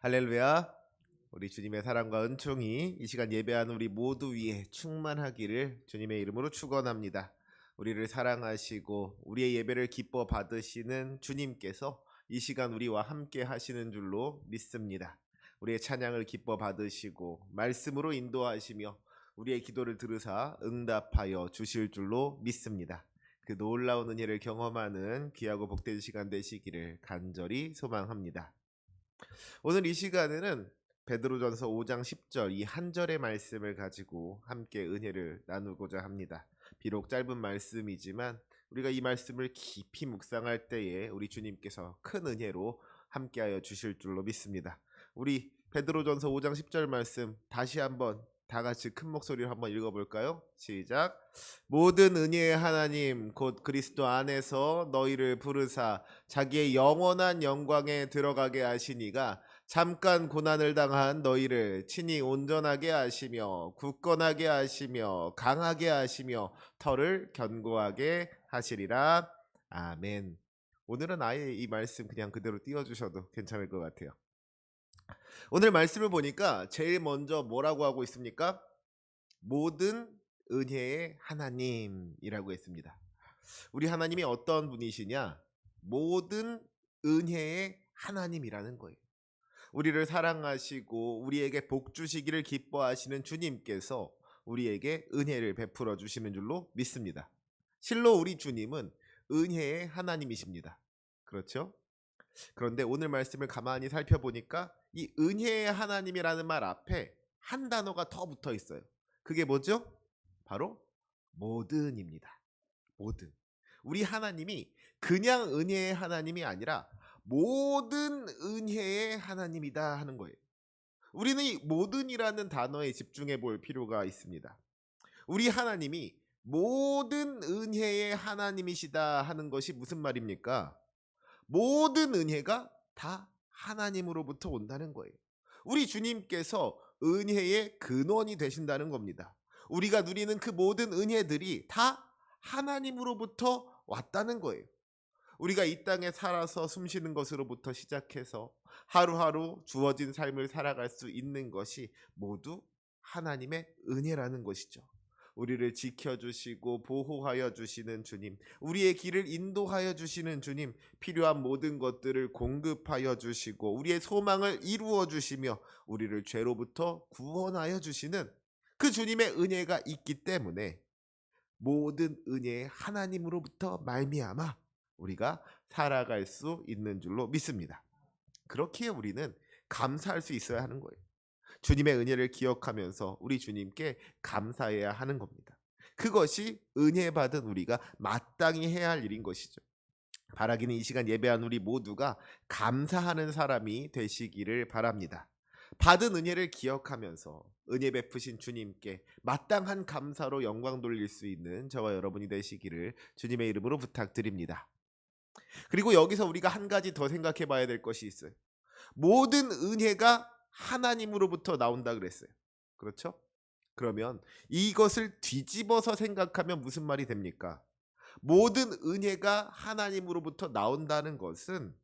할렐루야. 우리 주님의 사랑과 은총이 이 시간 예배하는 우리 모두 위에 충만하기를 주님의 이름으로 축원합니다. 우리를 사랑하시고 우리의 예배를 기뻐 받으시는 주님께서 이 시간 우리와 함께 하시는 줄로 믿습니다. 우리의 찬양을 기뻐 받으시고 말씀으로 인도하시며 우리의 기도를 들으사 응답하여 주실 줄로 믿습니다. 그 놀라운 은혜를 경험하는 귀하고 복된 시간 되시기를 간절히 소망합니다. 오늘 이 시간에는 베드로전서 5장 10절 이 한 절의 말씀을 가지고 함께 은혜를 나누고자 합니다. 비록 짧은 말씀이지만 우리가 이 말씀을 깊이 묵상할 때에 우리 주님께서 큰 은혜로 함께하여 주실 줄로 믿습니다. 우리 베드로전서 5장 10절 말씀 다시 한번 다 같이 큰 목소리로 한번 읽어볼까요? 시작. 모든 은혜의 하나님 곧 그리스도 안에서 너희를 부르사 자기의 영원한 영광에 들어가게 하시니가 잠깐 고난을 당한 너희를 친히 온전하게 하시며 굳건하게 하시며 강하게 하시며 터를 견고하게 하시리라. 아멘. 오늘은 아예 이 말씀 그냥 그대로 띄워주셔도 괜찮을 것 같아요. 오늘 말씀을 보니까 제일 먼저 뭐라고 하고 있습니까? 모든 은혜의 하나님이라고 했습니다. 우리 하나님이 어떤 분이시냐? 모든 은혜의 하나님이라는 거예요. 우리를 사랑하시고 우리에게 복 주시기를 기뻐하시는 주님께서 우리에게 은혜를 베풀어 주시는 줄로 믿습니다. 실로 우리 주님은 은혜의 하나님이십니다. 그렇죠? 그런데 오늘 말씀을 가만히 살펴보니까 이 은혜의 하나님이라는 말 앞에 한 단어가 더 붙어 있어요. 그게 뭐죠? 바로 모든입니다. 모든. 우리 하나님이 그냥 은혜의 하나님이 아니라 모든 은혜의 하나님이다 하는 거예요. 우리는 이 모든이라는 단어에 집중해 볼 필요가 있습니다. 우리 하나님이 모든 은혜의 하나님이시다 하는 것이 무슨 말입니까? 모든 은혜가 다 하나님으로부터 온다는 거예요. 우리 주님께서 은혜의 근원이 되신다는 겁니다. 우리가 누리는 그 모든 은혜들이 다 하나님으로부터 왔다는 거예요. 우리가 이 땅에 살아서 숨쉬는 것으로부터 시작해서 하루하루 주어진 삶을 살아갈 수 있는 것이 모두 하나님의 은혜라는 것이죠. 우리를 지켜주시고 보호하여 주시는 주님, 우리의 길을 인도하여 주시는 주님, 필요한 모든 것들을 공급하여 주시고 우리의 소망을 이루어 주시며 우리를 죄로부터 구원하여 주시는 그 주님의 은혜가 있기 때문에 모든 은혜의 하나님으로부터 말미암아 우리가 살아갈 수 있는 줄로 믿습니다. 그렇기에 우리는 감사할 수 있어야 하는 거예요. 주님의 은혜를 기억하면서 우리 주님께 감사해야 하는 겁니다. 그것이 은혜 받은 우리가 마땅히 해야 할 일인 것이죠. 바라기는 이 시간 예배한 우리 모두가 감사하는 사람이 되시기를 바랍니다. 받은 은혜를 기억하면서 은혜 베푸신 주님께 마땅한 감사로 영광 돌릴 수 있는 저와 여러분이 되시기를 주님의 이름으로 부탁드립니다. 그리고 여기서 우리가 한 가지 더 생각해 봐야 될 것이 있어요. 모든 은혜가 하나님으로부터 나온다 그랬어요. 그렇죠? 그러면 이것을 뒤집어서 생각하면 무슨 말이 됩니까? 모든 은혜가 하나님으로부터 나온다는 것은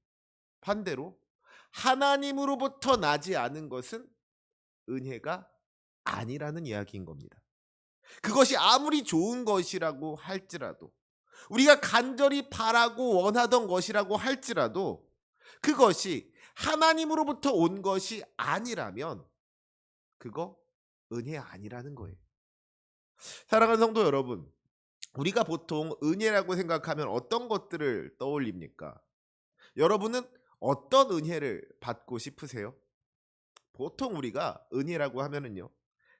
반대로 하나님으로부터 나지 않은 것은 은혜가 아니라는 이야기인 겁니다. 그것이 아무리 좋은 것이라고 할지라도 우리가 간절히 바라고 원하던 것이라고 할지라도 그것이 하나님으로부터 온 것이 아니라면 그거 은혜 아니라는 거예요. 사랑하는 성도 여러분, 우리가 보통 은혜라고 생각하면 어떤 것들을 떠올립니까? 여러분은 어떤 은혜를 받고 싶으세요? 보통 우리가 은혜라고 하면은요,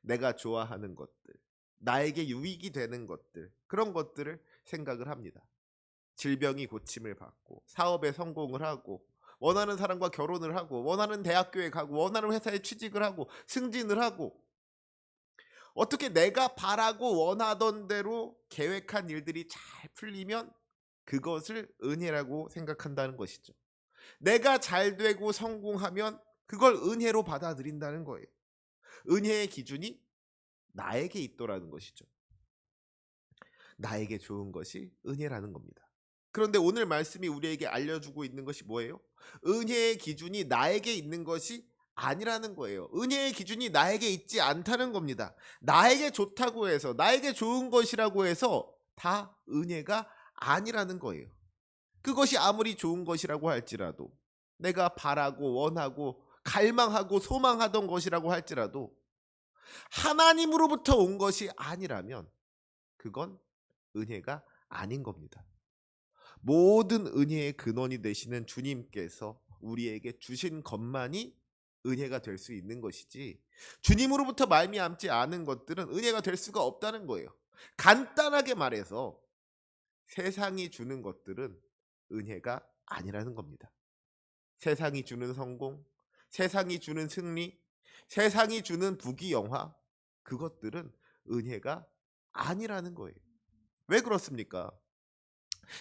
내가 좋아하는 것들, 나에게 유익이 되는 것들, 그런 것들을 생각을 합니다. 질병이 고침을 받고, 사업에 성공을 하고, 원하는 사람과 결혼을 하고, 원하는 대학교에 가고, 원하는 회사에 취직을 하고, 승진을 하고, 어떻게 내가 바라고 원하던 대로 계획한 일들이 잘 풀리면 그것을 은혜라고 생각한다는 것이죠. 내가 잘 되고 성공하면 그걸 은혜로 받아들인다는 거예요. 은혜의 기준이 나에게 있더라는 것이죠. 나에게 좋은 것이 은혜라는 겁니다. 그런데 오늘 말씀이 우리에게 알려주고 있는 것이 뭐예요? 은혜의 기준이 나에게 있는 것이 아니라는 거예요. 은혜의 기준이 나에게 있지 않다는 겁니다. 나에게 좋다고 해서, 나에게 좋은 것이라고 해서 다 은혜가 아니라는 거예요. 그것이 아무리 좋은 것이라고 할지라도, 내가 바라고 원하고 갈망하고 소망하던 것이라고 할지라도 하나님으로부터 온 것이 아니라면 그건 은혜가 아닌 겁니다. 모든 은혜의 근원이 되시는 주님께서 우리에게 주신 것만이 은혜가 될 수 있는 것이지, 주님으로부터 말미암지 않은 것들은 은혜가 될 수가 없다는 거예요. 간단하게 말해서 세상이 주는 것들은 은혜가 아니라는 겁니다. 세상이 주는 성공, 세상이 주는 승리, 세상이 주는 부귀영화, 그것들은 은혜가 아니라는 거예요. 왜 그렇습니까?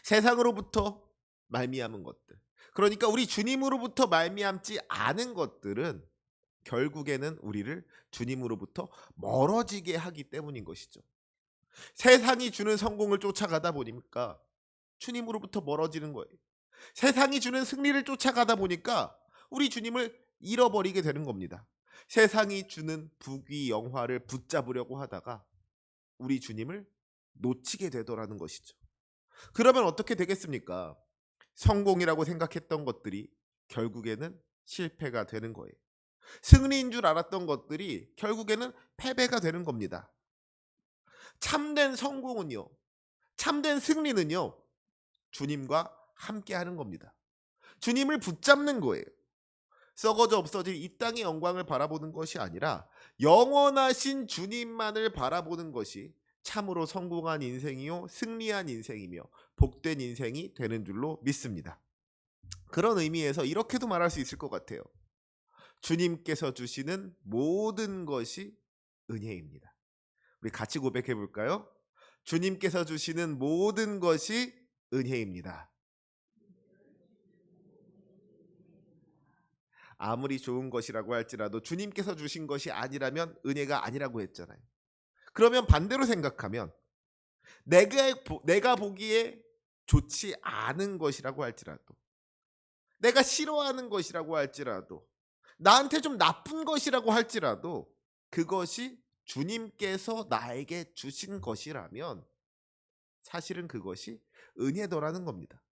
세상으로부터 말미암은 것들, 그러니까 우리 주님으로부터 말미암지 않은 것들은 결국에는 우리를 주님으로부터 멀어지게 하기 때문인 것이죠. 세상이 주는 성공을 쫓아가다 보니까 주님으로부터 멀어지는 거예요. 세상이 주는 승리를 쫓아가다 보니까 우리 주님을 잃어버리게 되는 겁니다. 세상이 주는 부귀 영화를 붙잡으려고 하다가 우리 주님을 놓치게 되더라는 것이죠. 그러면 어떻게 되겠습니까? 성공이라고 생각했던 것들이 결국에는 실패가 되는 거예요. 승리인 줄 알았던 것들이 결국에는 패배가 되는 겁니다. 참된 성공은요, 참된 승리는요, 주님과 함께 하는 겁니다. 주님을 붙잡는 거예요. 썩어져 없어질 이 땅의 영광을 바라보는 것이 아니라 영원하신 주님만을 바라보는 것이 참으로 성공한 인생이요, 승리한 인생이며 복된 인생이 되는 줄로 믿습니다. 그런 의미에서 이렇게도 말할 수 있을 것 같아요. 주님께서 주시는 모든 것이 은혜입니다. 우리 같이 고백해 볼까요? 주님께서 주시는 모든 것이 은혜입니다. 아무리 좋은 것이라고 할지라도 주님께서 주신 것이 아니라면 은혜가 아니라고 했잖아요. 그러면 반대로 생각하면 내가 보기에 좋지 않은 것이라고 할지라도, 내가 싫어하는 것이라고 할지라도, 나한테 좀 나쁜 것이라고 할지라도 그것이 주님께서 나에게 주신 것이라면 사실은 그것이 은혜더라는 겁니다.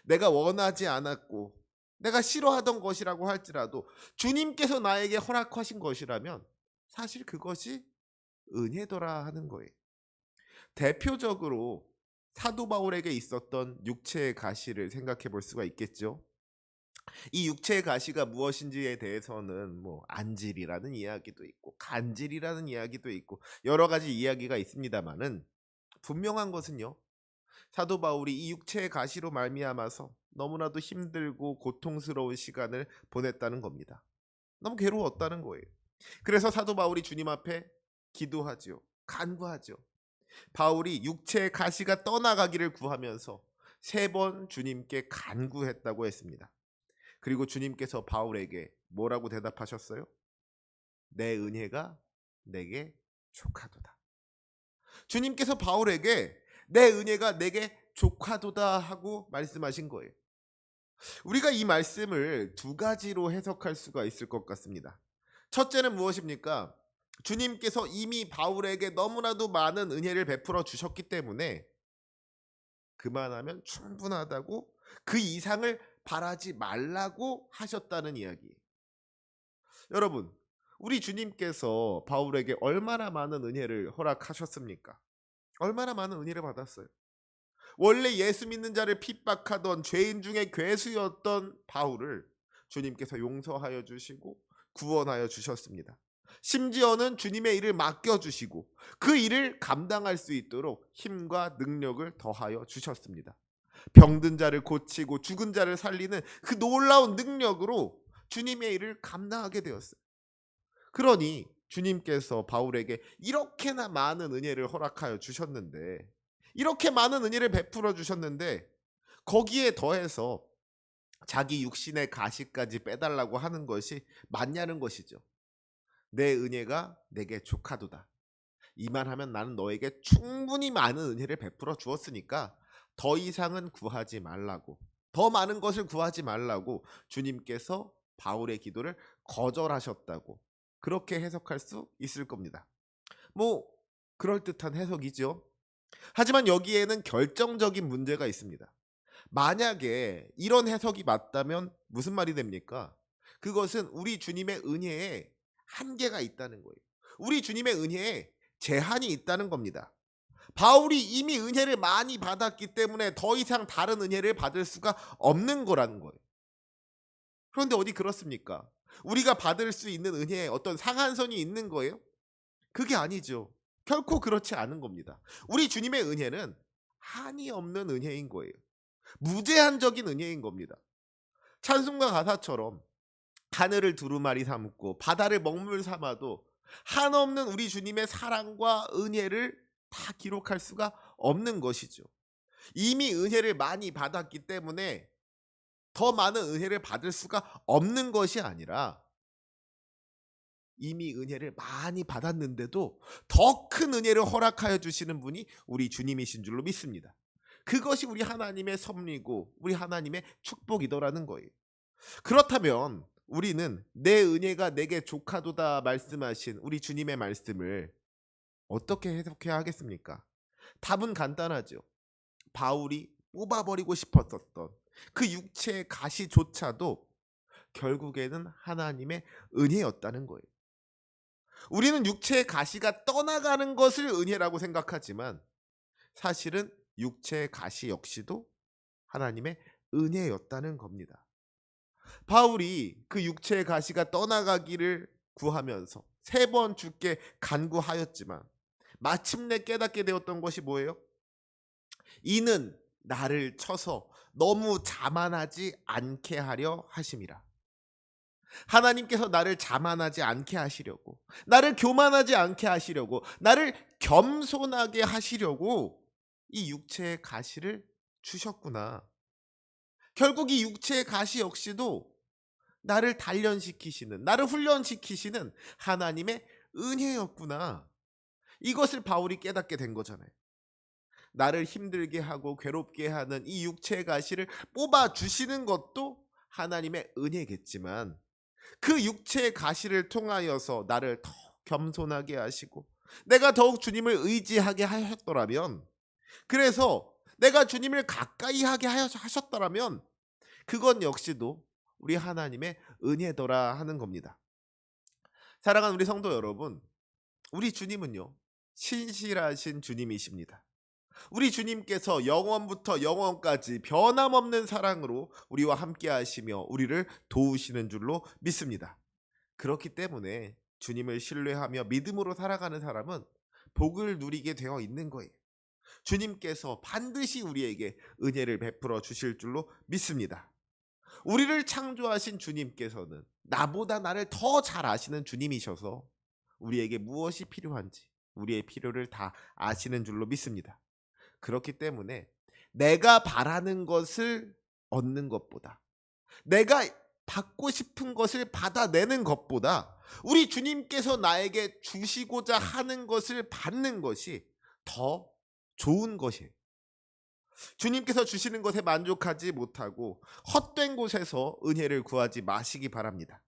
내가 원하지 않았고 내가 싫어하던 것이라고 할지라도 주님께서 나에게 허락하신 것이라면 사실 그것이 은혜더라 하는 거예요. 대표적으로 사도 바울에게 있었던 육체의 가시를 생각해 볼 수가 있겠죠. 이 육체의 가시가 무엇인지에 대해서는 뭐 안질이라는 이야기도 있고 간질이라는 이야기도 있고 여러 가지 이야기가 있습니다만은 분명한 것은요, 사도 바울이 이 육체의 가시로 말미암아서 너무나도 힘들고 고통스러운 시간을 보냈다는 겁니다. 너무 괴로웠다는 거예요. 그래서 사도 바울이 주님 앞에 기도하지요. 간구하죠. 바울이 육체의 가시가 떠나가기를 구하면서 3번 주님께 간구했다고 했습니다. 그리고 주님께서 바울에게 뭐라고 대답하셨어요? 내 은혜가 내게 족하도다. 주님께서 바울에게 내 은혜가 내게 족하도다 하고 말씀하신 거예요. 우리가 이 말씀을 2가지로 해석할 수가 있을 것 같습니다. 첫째는 무엇입니까? 주님께서 이미 바울에게 너무나도 많은 은혜를 베풀어 주셨기 때문에 그만하면 충분하다고, 그 이상을 바라지 말라고 하셨다는 이야기. 여러분, 우리 주님께서 바울에게 얼마나 많은 은혜를 허락하셨습니까? 얼마나 많은 은혜를 받았어요. 원래 예수 믿는 자를 핍박하던 죄인 중에 괴수였던 바울을 주님께서 용서하여 주시고 구원하여 주셨습니다. 심지어는 주님의 일을 맡겨주시고 그 일을 감당할 수 있도록 힘과 능력을 더하여 주셨습니다. 병든 자를 고치고 죽은 자를 살리는 그 놀라운 능력으로 주님의 일을 감당하게 되었어요. 그러니 주님께서 바울에게 이렇게나 많은 은혜를 허락하여 주셨는데, 이렇게 많은 은혜를 베풀어 주셨는데 거기에 더해서 자기 육신의 가시까지 빼달라고 하는 것이 맞냐는 것이죠. 내 은혜가 내게 족하도다. 이만하면 나는 너에게 충분히 많은 은혜를 베풀어 주었으니까 더 이상은 구하지 말라고, 더 많은 것을 구하지 말라고 주님께서 바울의 기도를 거절하셨다고 그렇게 해석할 수 있을 겁니다. 뭐 그럴듯한 해석이죠. 하지만 여기에는 결정적인 문제가 있습니다. 만약에 이런 해석이 맞다면 무슨 말이 됩니까? 그것은 우리 주님의 은혜에 한계가 있다는 거예요. 우리 주님의 은혜에 제한이 있다는 겁니다. 바울이 이미 은혜를 많이 받았기 때문에 더 이상 다른 은혜를 받을 수가 없는 거라는 거예요. 그런데 어디 그렇습니까? 우리가 받을 수 있는 은혜에 어떤 상한선이 있는 거예요? 그게 아니죠. 결코 그렇지 않은 겁니다. 우리 주님의 은혜는 한이 없는 은혜인 거예요. 무제한적인 은혜인 겁니다. 찬송가 가사처럼 하늘을 두루마리 삼고 바다를 먹물 삼아도 한없는 우리 주님의 사랑과 은혜를 다 기록할 수가 없는 것이죠. 이미 은혜를 많이 받았기 때문에 더 많은 은혜를 받을 수가 없는 것이 아니라 이미 은혜를 많이 받았는데도 더 큰 은혜를 허락하여 주시는 분이 우리 주님이신 줄로 믿습니다. 그것이 우리 하나님의 섭리고 우리 하나님의 축복이더라는 거예요. 그렇다면 우리는 내 은혜가 내게 조카도다 말씀하신 우리 주님의 말씀을 어떻게 해석해야 하겠습니까? 답은 간단하죠. 바울이 뽑아버리고 싶었었던 그 육체의 가시조차도 결국에는 하나님의 은혜였다는 거예요. 우리는 육체의 가시가 떠나가는 것을 은혜라고 생각하지만 사실은 육체의 가시 역시도 하나님의 은혜였다는 겁니다. 바울이 그 육체의 가시가 떠나가기를 구하면서 3번 주께 간구하였지만 마침내 깨닫게 되었던 것이 뭐예요? 이는 나를 쳐서 너무 자만하지 않게 하려 하심이라. 하나님께서 나를 자만하지 않게 하시려고, 나를 교만하지 않게 하시려고, 나를 겸손하게 하시려고 이 육체의 가시를 주셨구나. 결국 이 육체의 가시 역시도 나를 단련시키시는, 나를 훈련시키시는 하나님의 은혜였구나. 이것을 바울이 깨닫게 된 거잖아요. 나를 힘들게 하고 괴롭게 하는 이 육체의 가시를 뽑아주시는 것도 하나님의 은혜겠지만 그 육체의 가시를 통하여서 나를 더 겸손하게 하시고 내가 더욱 주님을 의지하게 하셨더라면, 그래서 내가 주님을 가까이 하게 하셨더라면 그건 역시도 우리 하나님의 은혜더라 하는 겁니다. 사랑하는 우리 성도 여러분, 우리 주님은요 신실하신 주님이십니다. 우리 주님께서 영원부터 영원까지 변함없는 사랑으로 우리와 함께 하시며 우리를 도우시는 줄로 믿습니다. 그렇기 때문에 주님을 신뢰하며 믿음으로 살아가는 사람은 복을 누리게 되어 있는 거예요. 주님께서 반드시 우리에게 은혜를 베풀어 주실 줄로 믿습니다. 우리를 창조하신 주님께서는 나보다 나를 더 잘 아시는 주님이셔서 우리에게 무엇이 필요한지 우리의 필요를 다 아시는 줄로 믿습니다. 그렇기 때문에 내가 바라는 것을 얻는 것보다, 내가 받고 싶은 것을 받아내는 것보다 우리 주님께서 나에게 주시고자 하는 것을 받는 것이 더 좋은 것이에요. 주님께서 주시는 것에 만족하지 못하고 헛된 곳에서 은혜를 구하지 마시기 바랍니다.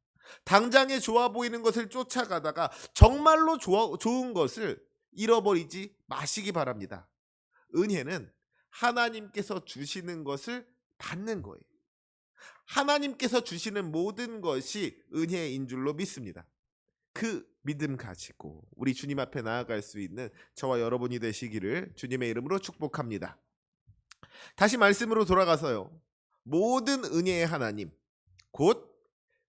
당장에 좋아 보이는 것을 쫓아가다가 정말로 좋은 것을 잃어버리지 마시기 바랍니다. 은혜는 하나님께서 주시는 것을 받는 거예요. 하나님께서 주시는 모든 것이 은혜인 줄로 믿습니다. 그 믿음 가지고 우리 주님 앞에 나아갈 수 있는 저와 여러분이 되시기를 주님의 이름으로 축복합니다. 다시 말씀으로 돌아가서요. 모든 은혜의 하나님 곧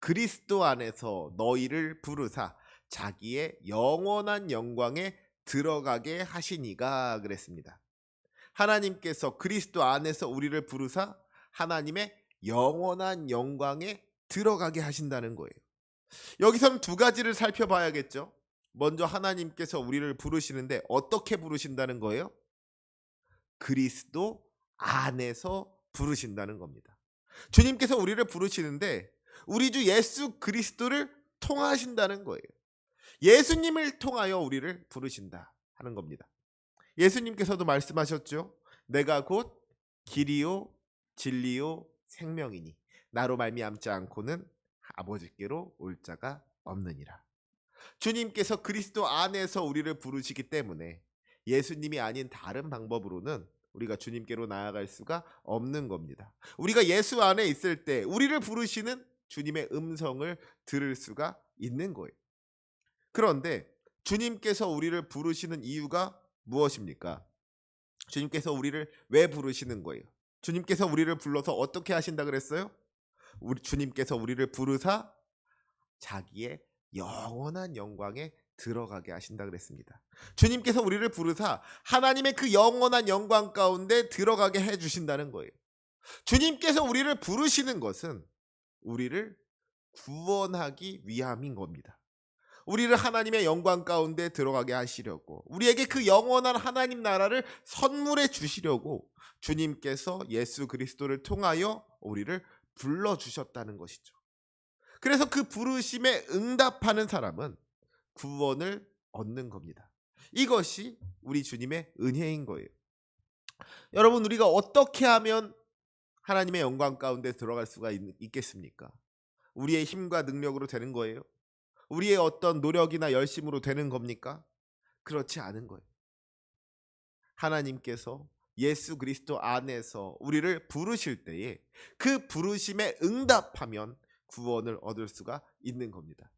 그리스도 안에서 너희를 부르사 자기의 영원한 영광에 들어가게 하시니가 그랬습니다. 하나님께서 그리스도 안에서 우리를 부르사 하나님의 영원한 영광에 들어가게 하신다는 거예요. 여기서는 2가지를 살펴봐야겠죠. 먼저 하나님께서 우리를 부르시는데 어떻게 부르신다는 거예요? 그리스도 안에서 부르신다는 겁니다. 주님께서 우리를 부르시는데 우리 주 예수 그리스도를 통하신다는 거예요. 예수님을 통하여 우리를 부르신다 하는 겁니다. 예수님께서도 말씀하셨죠. 내가 곧 길이요 진리요 생명이니 나로 말미암지 않고는 아버지께로 올 자가 없느니라. 주님께서 그리스도 안에서 우리를 부르시기 때문에 예수님이 아닌 다른 방법으로는 우리가 주님께로 나아갈 수가 없는 겁니다. 우리가 예수 안에 있을 때 우리를 부르시는 주님의 음성을 들을 수가 있는 거예요. 그런데 주님께서 우리를 부르시는 이유가 무엇입니까? 주님께서 우리를 왜 부르시는 거예요? 주님께서 우리를 불러서 어떻게 하신다 그랬어요? 주님께서 우리를 부르사 자기의 영원한 영광에 들어가게 하신다 그랬습니다. 주님께서 우리를 부르사 하나님의 그 영원한 영광 가운데 들어가게 해 주신다는 거예요. 주님께서 우리를 부르시는 것은 우리를 구원하기 위함인 겁니다. 우리를 하나님의 영광 가운데 들어가게 하시려고, 우리에게 그 영원한 하나님 나라를 선물해 주시려고 주님께서 예수 그리스도를 통하여 우리를 불러주셨다는 것이죠. 그래서 그 부르심에 응답하는 사람은 구원을 얻는 겁니다. 이것이 우리 주님의 은혜인 거예요. 여러분, 우리가 어떻게 하면 하나님의 영광 가운데 들어갈 수가 있겠습니까? 우리의 힘과 능력으로 되는 거예요? 우리의 어떤 노력이나 열심으로 되는 겁니까? 그렇지 않은 거예요. 하나님께서 예수 그리스도 안에서 우리를 부르실 때에 그 부르심에 응답하면 구원을 얻을 수가 있는 겁니다.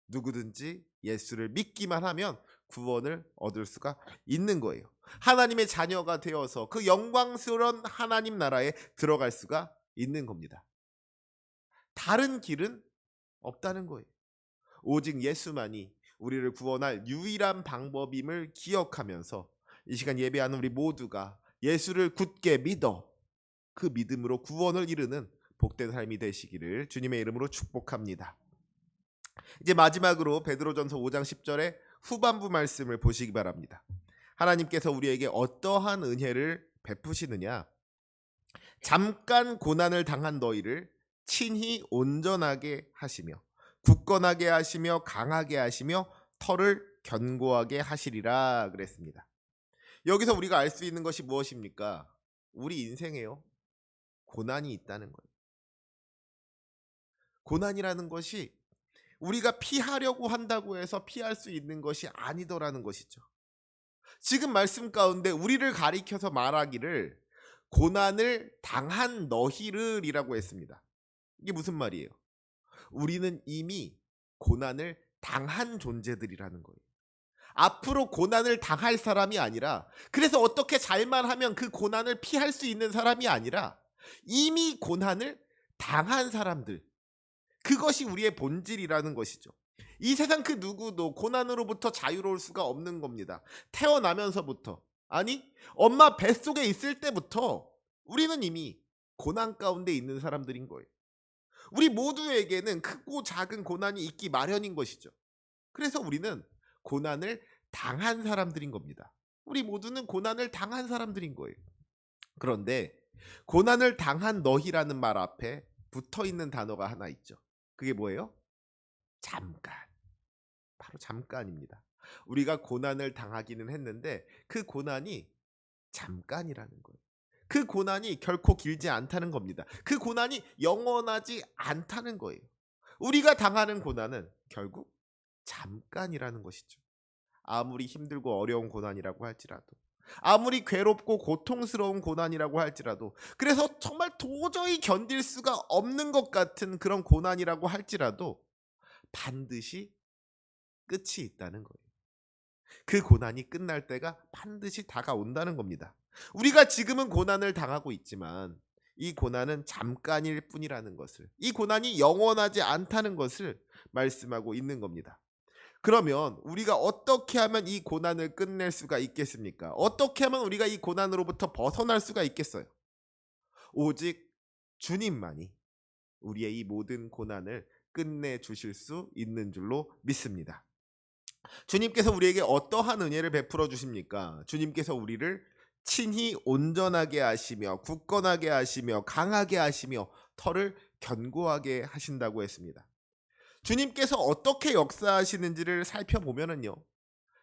누구든지 예수를 믿기만 하면 구원을 얻을 수가 있는 거예요. 하나님의 자녀가 되어서 그 영광스러운 하나님 나라에 들어갈 수가 있는 겁니다. 다른 길은 없다는 거예요. 오직 예수만이 우리를 구원할 유일한 방법임을 기억하면서 이 시간 예배하는 우리 모두가 예수를 굳게 믿어 그 믿음으로 구원을 이루는 복된 삶이 되시기를 주님의 이름으로 축복합니다. 이제 마지막으로 베드로전서 5장 10절의 후반부 말씀을 보시기 바랍니다. 하나님께서 우리에게 어떠한 은혜를 베푸시느냐? 잠깐 고난을 당한 너희를 친히 온전하게 하시며 굳건하게 하시며 강하게 하시며 털을 견고하게 하시리라 그랬습니다. 여기서 우리가 알 수 있는 것이 무엇입니까? 우리 인생에요, 고난이 있다는 거예요. 고난이라는 것이 우리가 피하려고 한다고 해서 피할 수 있는 것이 아니더라는 것이죠. 지금 말씀 가운데 우리를 가리켜서 말하기를 고난을 당한 너희를이라고 했습니다. 이게 무슨 말이에요? 우리는 이미 고난을 당한 존재들이라는 거예요. 앞으로 고난을 당할 사람이 아니라, 그래서 어떻게 잘만 하면 그 고난을 피할 수 있는 사람이 아니라 이미 고난을 당한 사람들, 그것이 우리의 본질이라는 것이죠. 이 세상 그 누구도 고난으로부터 자유로울 수가 없는 겁니다. 태어나면서부터, 아니 엄마 뱃속에 있을 때부터 우리는 이미 고난 가운데 있는 사람들인 거예요. 우리 모두에게는 크고 작은 고난이 있기 마련인 것이죠. 그래서 우리는 고난을 당한 사람들인 겁니다. 우리 모두는 고난을 당한 사람들인 거예요. 그런데 고난을 당한 너희라는 말 앞에 붙어 있는 단어가 하나 있죠. 그게 뭐예요? 잠깐. 바로 잠깐입니다. 우리가 고난을 당하기는 했는데 그 고난이 잠깐이라는 거예요. 그 고난이 결코 길지 않다는 겁니다. 그 고난이 영원하지 않다는 거예요. 우리가 당하는 고난은 결국 잠깐이라는 것이죠. 아무리 힘들고 어려운 고난이라고 할지라도, 아무리 괴롭고 고통스러운 고난이라고 할지라도, 그래서 정말 도저히 견딜 수가 없는 것 같은 그런 고난이라고 할지라도 반드시 끝이 있다는 거예요. 그 고난이 끝날 때가 반드시 다가온다는 겁니다. 우리가 지금은 고난을 당하고 있지만 이 고난은 잠깐일 뿐이라는 것을, 이 고난이 영원하지 않다는 것을 말씀하고 있는 겁니다. 그러면 우리가 어떻게 하면 이 고난을 끝낼 수가 있겠습니까? 어떻게 하면 우리가 이 고난으로부터 벗어날 수가 있겠어요? 오직 주님만이 우리의 이 모든 고난을 끝내 주실 수 있는 줄로 믿습니다. 주님께서 우리에게 어떠한 은혜를 베풀어 주십니까? 주님께서 우리를 친히 온전하게 하시며 굳건하게 하시며 강하게 하시며 털을 견고하게 하신다고 했습니다. 주님께서 어떻게 역사하시는지를 살펴보면은요,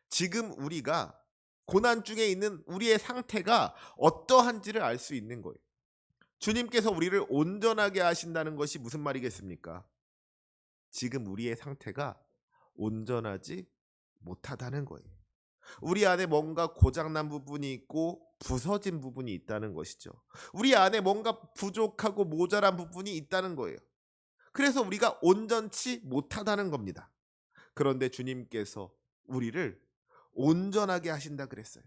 지금 우리가 고난 중에 있는 우리의 상태가 어떠한지를 알 수 있는 거예요. 주님께서 우리를 온전하게 하신다는 것이 무슨 말이겠습니까? 지금 우리의 상태가 온전하지 못하다는 거예요. 우리 안에 뭔가 고장난 부분이 있고 부서진 부분이 있다는 것이죠. 우리 안에 뭔가 부족하고 모자란 부분이 있다는 거예요. 그래서 우리가 온전치 못하다는 겁니다. 그런데 주님께서 우리를 온전하게 하신다 그랬어요.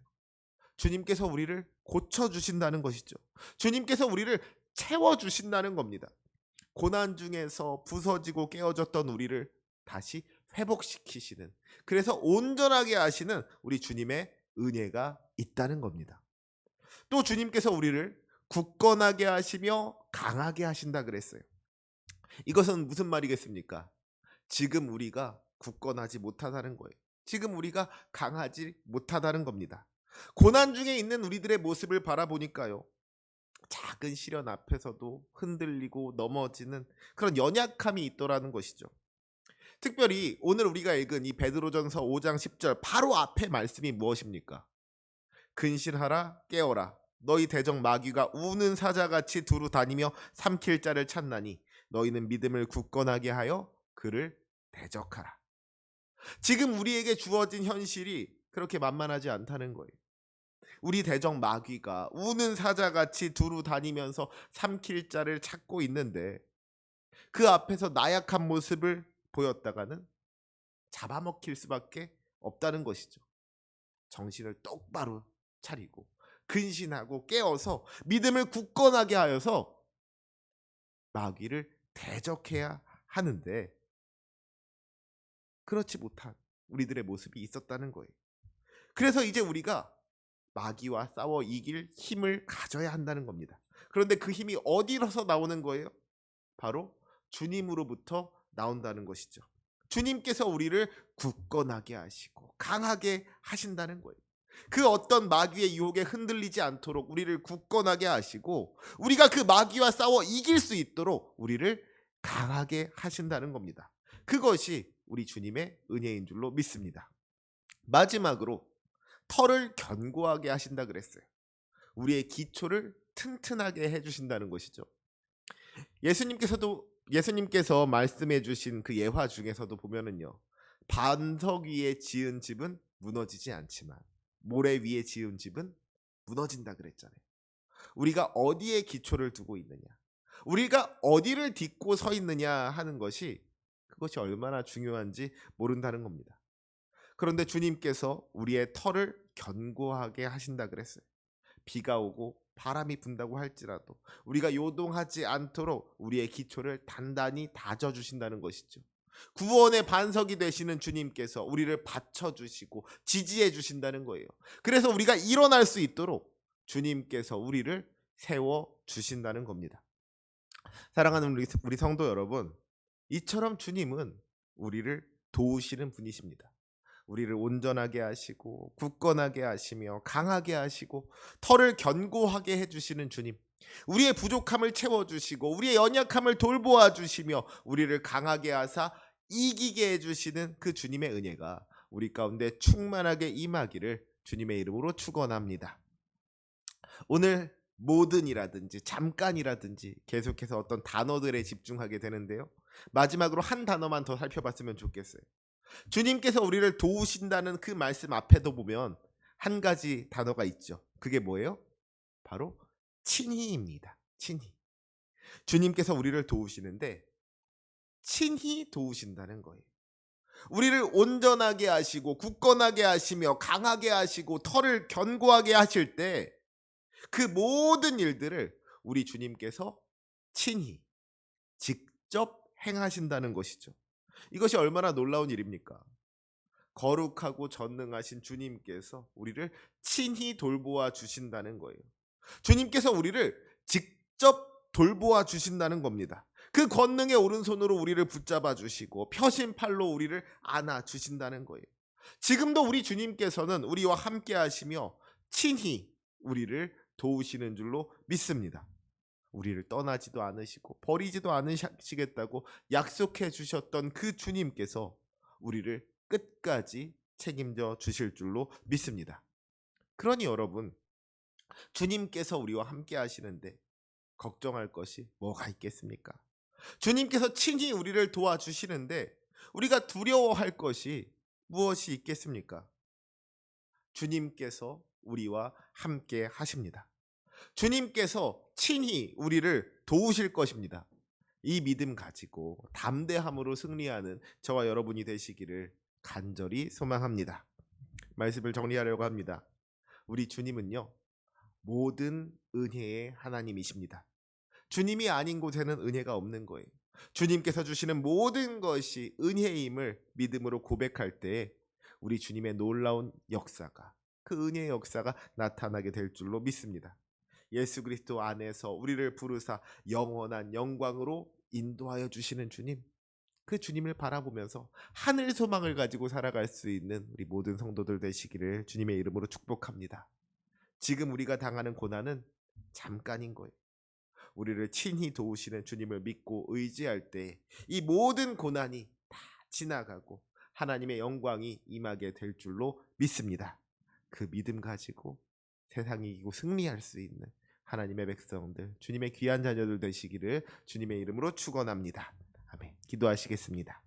주님께서 우리를 고쳐주신다는 것이죠. 주님께서 우리를 채워주신다는 겁니다. 고난 중에서 부서지고 깨어졌던 우리를 다시 회복시키시는, 그래서 온전하게 하시는 우리 주님의 은혜가 있다는 겁니다. 또 주님께서 우리를 굳건하게 하시며 강하게 하신다 그랬어요. 이것은 무슨 말이겠습니까? 지금 우리가 굳건하지 못하다는 거예요. 지금 우리가 강하지 못하다는 겁니다. 고난 중에 있는 우리들의 모습을 바라보니까요, 작은 시련 앞에서도 흔들리고 넘어지는 그런 연약함이 있더라는 것이죠. 특별히 오늘 우리가 읽은 이 베드로전서 5장 10절 바로 앞에 말씀이 무엇입니까? 근신하라 깨어라 너희 대적 마귀가 우는 사자같이 두루 다니며 삼킬 자를 찾나니 너희는 믿음을 굳건하게 하여 그를 대적하라. 지금 우리에게 주어진 현실이 그렇게 만만하지 않다는 거예요. 우리 대적 마귀가 우는 사자같이 두루 다니면서 삼킬 자를 찾고 있는데, 그 앞에서 나약한 모습을 보였다가는 잡아먹힐 수밖에 없다는 것이죠. 정신을 똑바로 차리고 근신하고 깨어서 믿음을 굳건하게 하여서 마귀를 대적해야 하는데, 그렇지 못한 우리들의 모습이 있었다는 거예요. 그래서 이제 우리가 마귀와 싸워 이길 힘을 가져야 한다는 겁니다. 그런데 그 힘이 어디로서 나오는 거예요? 바로 주님으로부터 나온다는 것이죠. 주님께서 우리를 굳건하게 하시고 강하게 하신다는 거예요. 그 어떤 마귀의 유혹에 흔들리지 않도록 우리를 굳건하게 하시고, 우리가 그 마귀와 싸워 이길 수 있도록 우리를 강하게 하신다는 겁니다. 그것이 우리 주님의 은혜인 줄로 믿습니다. 마지막으로 털을 견고하게 하신다 그랬어요. 우리의 기초를 튼튼하게 해주신다는 것이죠. 예수님께서 말씀해 주신 그 예화 중에서도 보면은요, 반석 위에 지은 집은 무너지지 않지만 모래 위에 지은 집은 무너진다 그랬잖아요. 우리가 어디에 기초를 두고 있느냐, 우리가 어디를 딛고 서 있느냐 하는 것이, 그것이 얼마나 중요한지 모른다는 겁니다. 그런데 주님께서 우리의 털을 견고하게 하신다 그랬어요. 비가 오고 바람이 분다고 할지라도 우리가 요동하지 않도록 우리의 기초를 단단히 다져주신다는 것이죠. 구원의 반석이 되시는 주님께서 우리를 받쳐주시고 지지해 주신다는 거예요. 그래서 우리가 일어날 수 있도록 주님께서 우리를 세워주신다는 겁니다. 사랑하는 우리 성도 여러분, 이처럼 주님은 우리를 도우시는 분이십니다. 우리를 온전하게 하시고 굳건하게 하시며 강하게 하시고 털을 견고하게 해주시는 주님, 우리의 부족함을 채워주시고 우리의 연약함을 돌보아 주시며 우리를 강하게 하사 이기게 해주시는 그 주님의 은혜가 우리 가운데 충만하게 임하기를 주님의 이름으로 축원합니다. 오늘 모든이라든지 잠깐이라든지 계속해서 어떤 단어들에 집중하게 되는데요, 마지막으로 한 단어만 더 살펴봤으면 좋겠어요. 주님께서 우리를 도우신다는 그 말씀 앞에도 보면 한 가지 단어가 있죠. 그게 뭐예요? 바로 친히입니다. 친히. 주님께서 우리를 도우시는데 친히 도우신다는 거예요. 우리를 온전하게 하시고 굳건하게 하시며 강하게 하시고 털을 견고하게 하실 때 그 모든 일들을 우리 주님께서 친히 직접 행하신다는 것이죠. 이것이 얼마나 놀라운 일입니까? 거룩하고 전능하신 주님께서 우리를 친히 돌보아 주신다는 거예요. 주님께서 우리를 직접 돌보아 주신다는 겁니다. 그 권능의 오른손으로 우리를 붙잡아 주시고 펴신 팔로 우리를 안아 주신다는 거예요. 지금도 우리 주님께서는 우리와 함께 하시며 친히 우리를 도우시는 줄로 믿습니다. 우리를 떠나지도 않으시고 버리지도 않으시겠다고 약속해 주셨던 그 주님께서 우리를 끝까지 책임져 주실 줄로 믿습니다. 그러니 여러분, 주님께서 우리와 함께 하시는데 걱정할 것이 뭐가 있겠습니까? 주님께서 친히 우리를 도와주시는데 우리가 두려워할 것이 무엇이 있겠습니까? 주님께서 우리와 함께 하십니다. 주님께서 친히 우리를 도우실 것입니다. 이 믿음 가지고 담대함으로 승리하는 저와 여러분이 되시기를 간절히 소망합니다. 말씀을 정리하려고 합니다. 우리 주님은요, 모든 은혜의 하나님이십니다. 주님이 아닌 곳에는 은혜가 없는 거예요. 주님께서 주시는 모든 것이 은혜임을 믿음으로 고백할 때 우리 주님의 놀라운 역사가, 그 은혜의 역사가 나타나게 될 줄로 믿습니다. 예수 그리스도 안에서 우리를 부르사 영원한 영광으로 인도하여 주시는 주님, 그 주님을 바라보면서 하늘 소망을 가지고 살아갈 수 있는 우리 모든 성도들 되시기를 주님의 이름으로 축복합니다. 지금 우리가 당하는 고난은 잠깐인 거예요. 우리를 친히 도우시는 주님을 믿고 의지할 때 이 모든 고난이 다 지나가고 하나님의 영광이 임하게 될 줄로 믿습니다. 그 믿음 가지고 세상이 이기고 승리할 수 있는 하나님의 백성들, 주님의 귀한 자녀들 되시기를 주님의 이름으로 축원합니다. 아멘. 기도하시겠습니다.